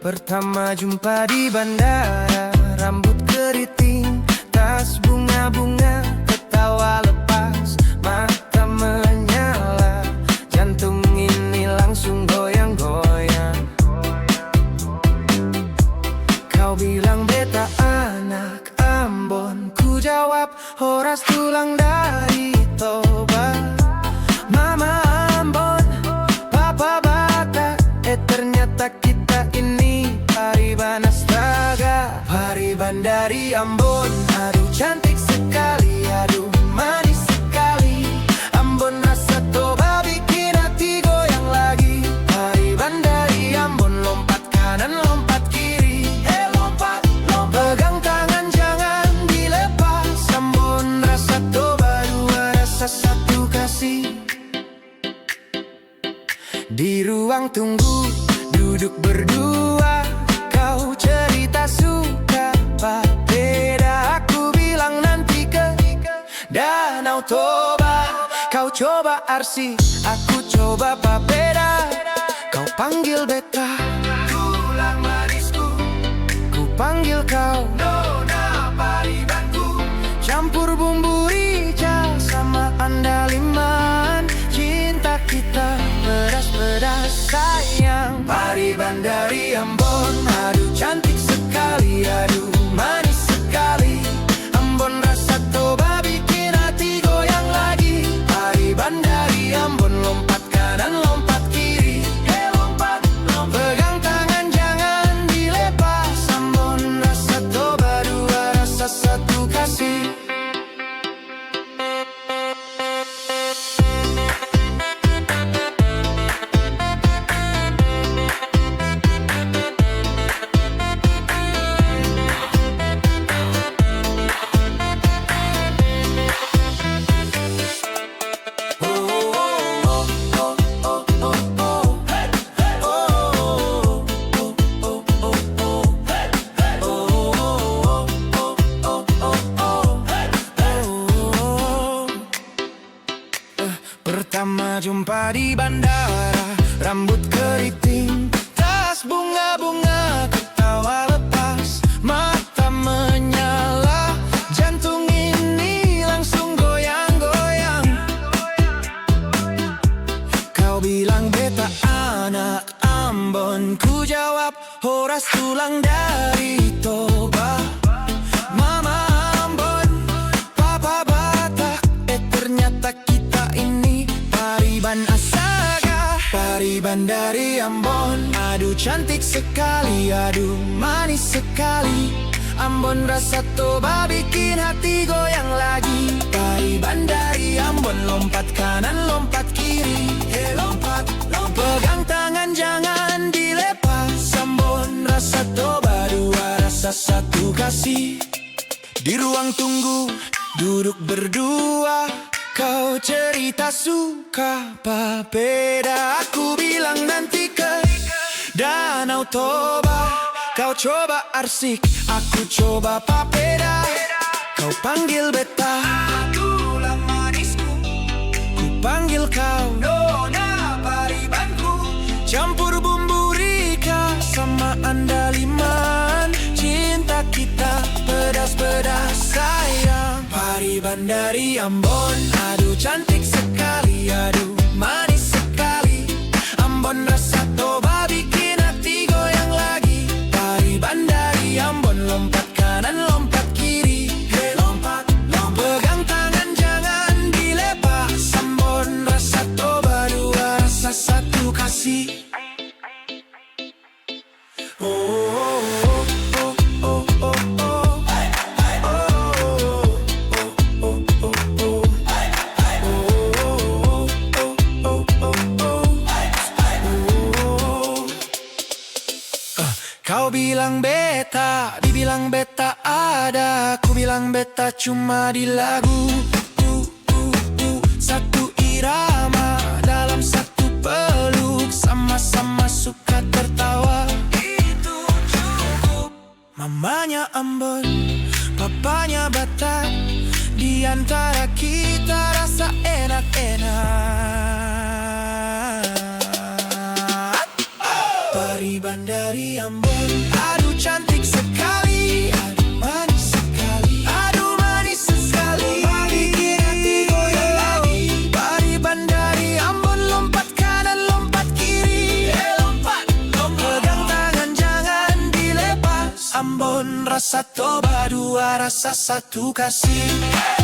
Pertama jumpa di bandara, rambut keriting, tas bunga-bunga, ketawa lepas, mata menyala, jantung ini langsung goyang-goyang. Kau bilang beta anak Ambon, ku jawab Horas tulang dari Toba. Mama Ambon, papa Batak, ternyata kita ini Pariban astaga. Pariban dari Ambon, aduh cantik sekali, aduh manis sekali. Ambon rasa Toba bikin hati goyang lagi. Pariban dari Ambon, lompat kanan lompat kiri, lompat, lompat. Pegang tangan jangan dilepas. Ambon rasa Toba, dua rasa satu kasih. Di ruang tunggu duduk berdua, kau cerita suka papeda. Aku bilang nanti ke Danau Toba. Kau coba arsi, aku coba papeda. Kau panggil beta tulang manisku, ku panggil kau nona Paribanku. Campur bumbu rica sama andaliman, cinta kita pedas-pedas sayang. Pariban dari Ambon, aduh cantik sekali, aduh manis sekali. Ambon rasa Toba bikin hati goyang lagi. Pariban dari Ambon, lompat kanan lompat kiri, lompat, lompat. Pegang tangan jangan dilepas. Ambon rasa Toba, dua rasa satu kasih. Pertama jumpa di bandara, rambut keriting, tas bunga-bunga, ketawa lepas, mata menyala, jantung ini langsung goyang-goyang. Kau bilang beta anak Ambon, ku jawab Horas tulang dari Toba. Mama Ambon, papa Batak, ternyata kita ini Pariban astaga. Pariban dari Ambon, aduh cantik sekali, aduh manis sekali. Ambon rasa Toba bikin hati goyang lagi. Pariban dari Ambon, lompat kanan lompat kiri, lompat, lompat. Pegang tangan jangan dilepas. Ambon rasa Toba, dua rasa satu kasih. Di ruang tunggu duduk berdua, kau cerita suka papeda. Aku bilang nanti ke Danau Toba. Kau coba arsik, aku coba papeda. Kau panggil beta tulang manisku, ku panggil kau nona Paribanku. Campur bumbu rika sama andaliman, cinta kita pedas-pedas sayang. Pariban dari Ambon, aduh cantik sekali, aduh manis sekali. Ambon rasa Toba bikin hati goyang lagi. Pariban dari Ambon, lompat kanan lompat kiri, lompat, lompat. Pegang tangan jangan dilepas. Ambon rasa Toba, dua rasa satu kasih. Kau bilang beta, dibilang beta ada, ku bilang beta cuma di lagu. Satu irama dalam satu peluk, sama-sama suka tertawa. Itu cukup. Mamanya Ambon, papanya Batak, di antara kita rasa enak-enak. Pariban dari Ambon. Aduh cantik sekali, aduh manis sekali, aduh manis sekali. Bikin hati goyang lagi. Pariban dari Ambon, lompat kanan, lompat kiri. Lompat, lompat. Pegang tangan jangan dilepas. Ambon rasa toba, dua rasa satu kasih.